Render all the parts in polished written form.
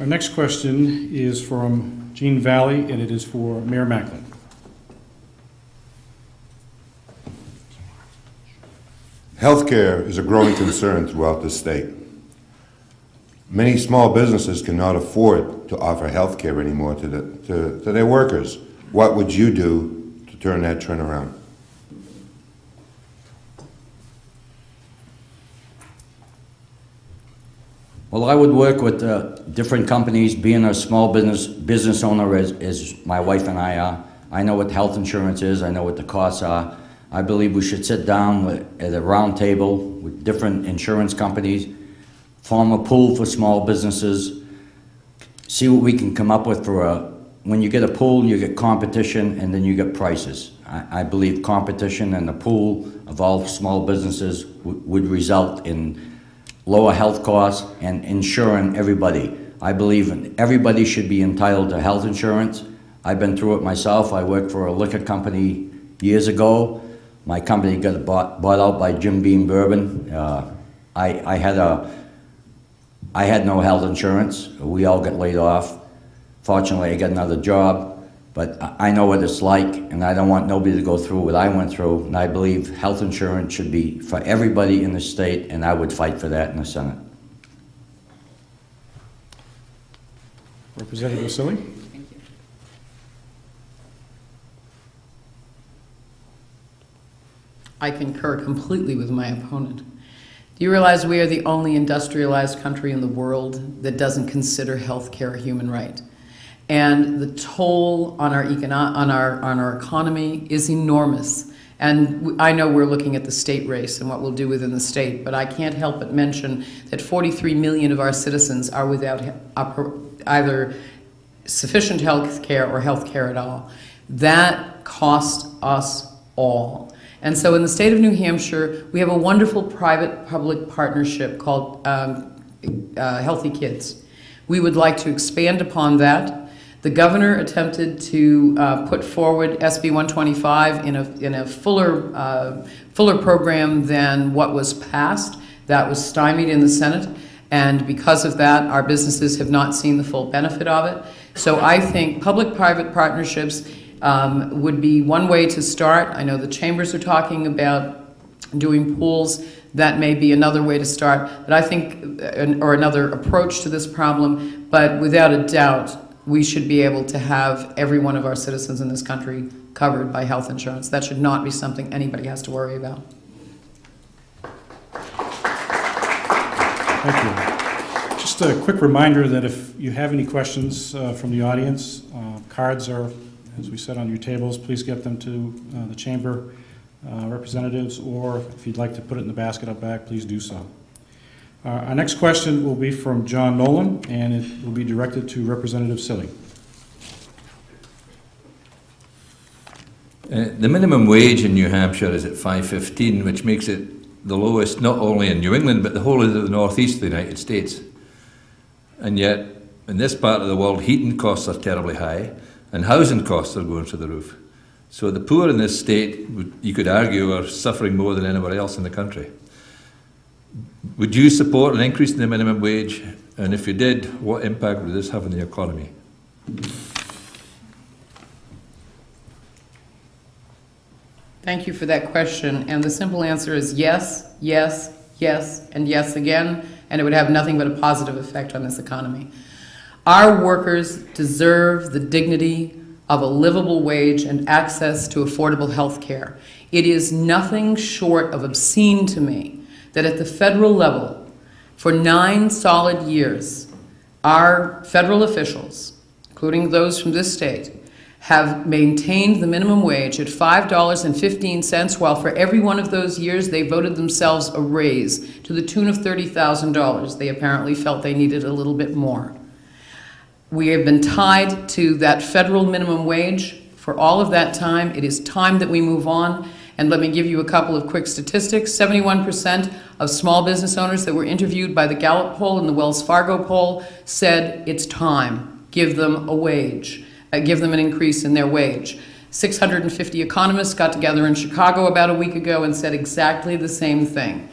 Our next question is from Jean Valley, and it is for Mayor McLin. Healthcare is a growing concern throughout the state. Many small businesses cannot afford to offer health care anymore to their workers. What would you do to turn that trend around? Well, I would work with different companies. Being a small business owner as my wife and I are, I know what health insurance is, I know what the costs are. I believe we should sit down at a round table with different insurance companies, form a pool for small businesses, see what we can come up with when you get a pool, you get competition, and then you get prices. I believe competition and the pool of all small businesses would result in lower health costs and insuring everybody. I believe everybody should be entitled to health insurance. I've been through it myself. I worked for a liquor company years ago. My company got bought out by Jim Beam Bourbon. I had no health insurance. We all got laid off. Fortunately, I got another job, but I know what it's like, and I don't want nobody to go through what I went through, and I believe health insurance should be for everybody in the state, and I would fight for that in the Senate. Representative Cilley. Thank you. I concur completely with my opponent. Do you realize we are the only industrialized country in the world that doesn't consider health care a human right? And the toll on our economy is enormous. And I know we're looking at the state race and what we'll do within the state, but I can't help but mention that 43 million of our citizens are without either sufficient health care or health care at all. That costs us all. And so in the state of New Hampshire, we have a wonderful private-public partnership called Healthy Kids. We would like to expand upon that. The governor attempted to put forward SB 125 in a fuller program than what was passed. That was stymied in the Senate, and because of that, our businesses have not seen the full benefit of it. So I think public-private partnerships would be one way to start. I know the chambers are talking about doing pools. That may be another way to start, but I think, or another approach to this problem, but without a doubt, we should be able to have every one of our citizens in this country covered by health insurance. That should not be something anybody has to worry about. Thank you. Just a quick reminder that if you have any questions from the audience, cards are, as we said, on your tables. Please get them to the chamber representatives, or if you'd like to put it in the basket up back, please do so. Our next question will be from John Nolan, and it will be directed to Representative Cilley. The minimum wage in New Hampshire is at $5.15, which makes it the lowest not only in New England, but the whole of the northeast of the United States. And yet, in this part of the world, heating costs are terribly high, and housing costs are going through the roof. So the poor in this state, you could argue, are suffering more than anybody else in the country. Would you support an increase in the minimum wage? And if you did, what impact would this have on the economy? Thank you for that question. And the simple answer is yes, yes, yes, and yes again, and it would have nothing but a positive effect on this economy. Our workers deserve the dignity of a livable wage and access to affordable health care. It is nothing short of obscene to me that at the federal level, for 9 solid years, our federal officials, including those from this state, have maintained the minimum wage at $5.15, while for every one of those years they voted themselves a raise to the tune of $30,000. They apparently felt they needed a little bit more. We have been tied to that federal minimum wage for all of that time. It is time that we move on. And let me give you a couple of quick statistics. 71% of small business owners that were interviewed by the Gallup poll and the Wells Fargo poll said it's time. Give them a wage. Give them an increase in their wage. 650 economists got together in Chicago about a week ago and said exactly the same thing.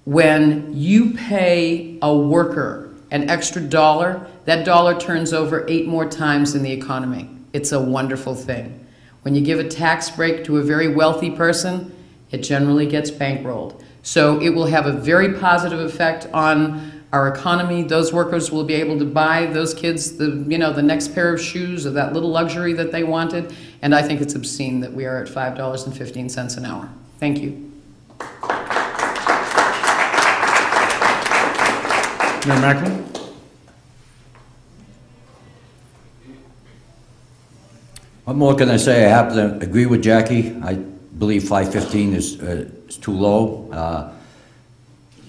When you pay a worker an extra dollar, that dollar turns over 8 more times in the economy. It's a wonderful thing. When you give a tax break to a very wealthy person, it generally gets bankrolled. So it will have a very positive effect on our economy. Those workers will be able to buy those kids the next pair of shoes or that little luxury that they wanted. And I think it's obscene that we are at $5.15 an hour. Thank you. Mayor McLin? What more can I say? I have to agree with Jackie. I believe 515 is too low.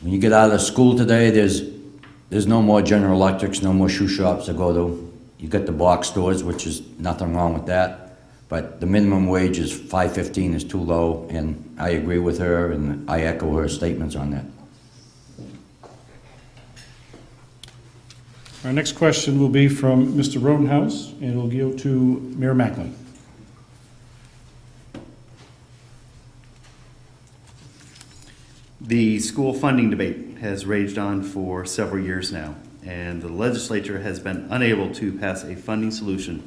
When you get out of school today, there's no more General Electrics, no more shoe shops to go to. You got the box stores, which is nothing wrong with that. But the minimum wage is $5.15 is too low, and I agree with her, and I echo her statements on that. Our next question will be from Mr. Rodenhouse, and it will go to Mayor McLin. The school funding debate has raged on for several years now, and the legislature has been unable to pass a funding solution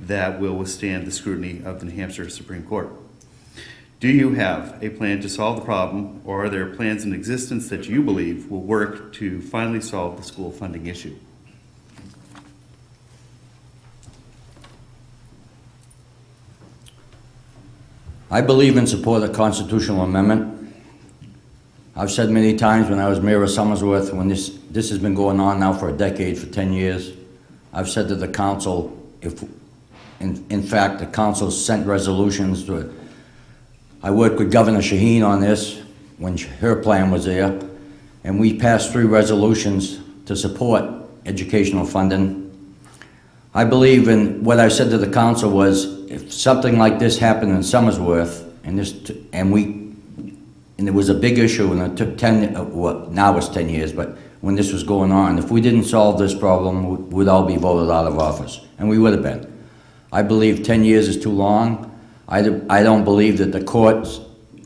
that will withstand the scrutiny of the New Hampshire Supreme Court. Do you have a plan to solve the problem, or are there plans in existence that you believe will work to finally solve the school funding issue? I believe in support of the constitutional amendment. I've said many times when I was mayor of Somersworth, when this has been going on now for a decade, for 10 years, I've said to the council, if in fact the council sent resolutions to, I worked with Governor Shaheen on this when her plan was there, and we passed 3 resolutions to support educational funding. I believe in what I said to the council was, if something like this happened in Somersworth, and it was a big issue, and it took 10, well, now it's 10 years, but when this was going on, if we didn't solve this problem, we'd all be voted out of office, and we would have been. I believe 10 years is too long. I don't believe that the courts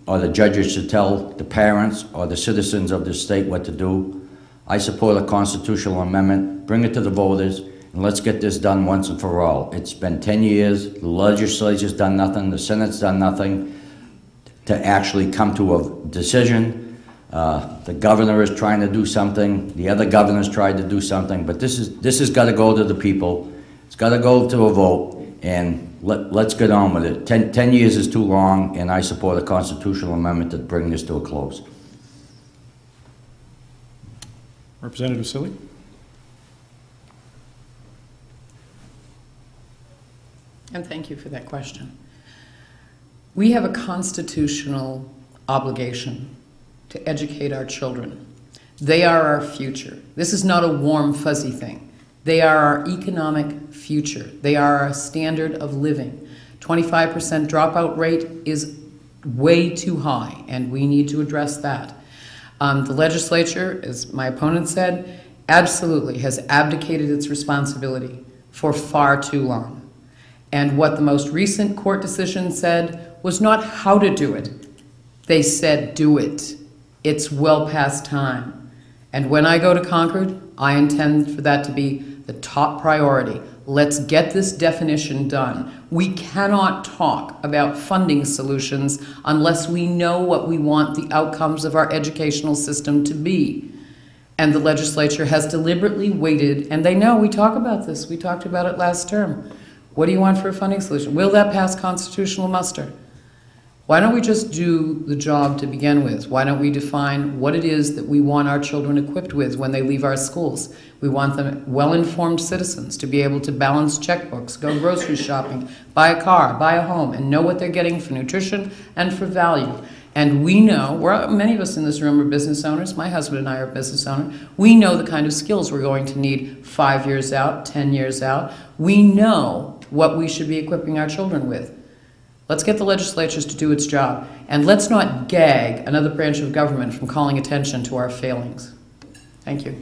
or the judges should tell the parents or the citizens of the state what to do. I support a constitutional amendment, bring it to the voters, and let's get this done once and for all. It's been 10 years, the legislature's done nothing, the Senate's done nothing to actually come to a decision. The governor is trying to do something, the other governors tried to do something, but this has got to go to the people. It's got to go to a vote, and let's get on with it. 10 years is too long, and I support a constitutional amendment to bring this to a close. Representative Cilley? And thank you for that question. We have a constitutional obligation to educate our children. They are our future. This is not a warm, fuzzy thing. They are our economic future. They are our standard of living. 25% dropout rate is way too high, and we need to address that. The legislature, as my opponent said, absolutely has abdicated its responsibility for far too long. And what the most recent court decision said was not how to do it. They said, do it. It's well past time. And when I go to Concord, I intend for that to be the top priority. Let's get this definition done. We cannot talk about funding solutions unless we know what we want the outcomes of our educational system to be. And the legislature has deliberately waited, and they know we talk about this. We talked about it last term. What do you want for a funding solution? Will that pass constitutional muster? Why don't we just do the job to begin with? Why don't we define what it is that we want our children equipped with when they leave our schools? We want them well-informed citizens to be able to balance checkbooks, go grocery shopping, buy a car, buy a home, and know what they're getting for nutrition and for value. And we know, many of us in this room are business owners. My husband and I are business owners. We know the kind of skills we're going to need 5 years out, 10 years out. We know what we should be equipping our children with. Let's get the legislatures to do its job, and let's not gag another branch of government from calling attention to our failings. Thank you.